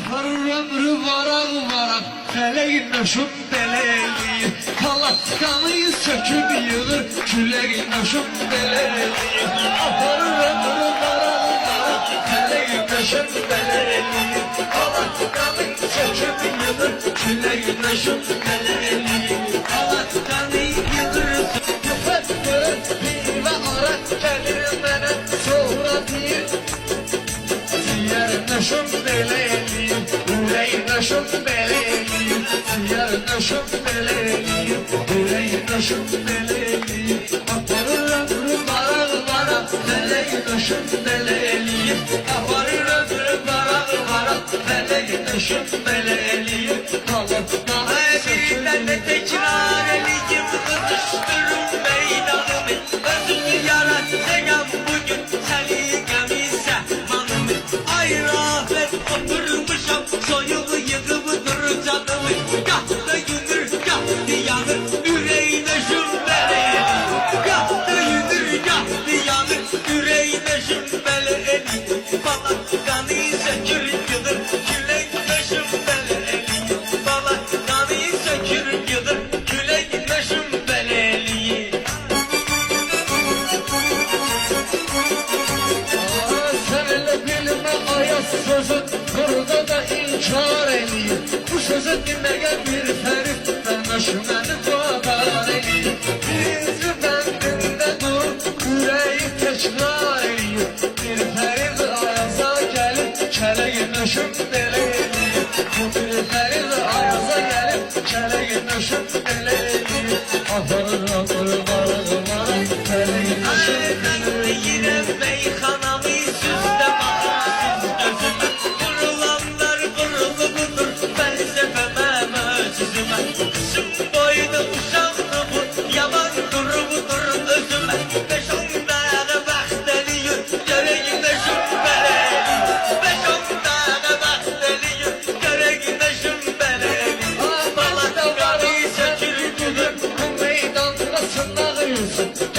Aparır ömrü varak varak, feleğin nöşüm beleliyim. Kalatkanı söküp yığır, küleğin nöşüm beleliyim. Aparır ömrü varak varak, feleğin nöşüm beleliyim. Kalatkanı söküp yığır, küleğin nöşüm beleliyim. Kalatkanı yığır, köpektir bir ve ara gelir bana sonra bir. Nöşüm beleliyim, yüreğim nöşüm beleliyim. Diğer nöşüm beleliyim, yüreğim nöşüm beleliyim. Aparır ömrüm varak varak, feleğim nöşüm beleliyim. Aparır ömrüm varak varak, feleğim nöşüm beleliyim. Kalıptan Birinden de tekrar edeceğim, tutuşturum meydanımı. Özümü yaratacağım bugün, seni gemise manımı. Ay rahmet oturmuşam, soyumu yıkıp dur canımı. Gah da yünür, gah da yanır, yüreğine şümbeli. Gah da yünür, gah da yanır, yüreğine şümbeli. Bana kanı sökür yılır, yüreğine şümbeli. Bana kanı sökür yılır, yüreğine şümbeli. seninle bilme ayas sözü, burada da inkar edeyim. Bu sözü dinleyen bir ferif, ben nöşümeni vadar edeyim. Birinci bendinde dur, yüreği tekrar edeyim. Bir ferif ayaza gelip, keleğin nöşüm beleliyim. Bir ferif ayaza gelip, keleğin nöşüm beleliyim. Aparır ömrü varak varak, keleğin nöşüm Ben de beleliyim. yine meyhanamı süsle bakırsız gözüme. Vurulanlar vurulu budur, benzememem özüme. Kışım boynu uşaklı bu, yaman durubudur özüme. Beş on tane bakteliyim, yüreğime şümbeleli. Beş on tane bakteliyim, yüreğime şümbeleli. Bana da var Bana kanı sökür gülüm, bu meydanda sınağıyorsun.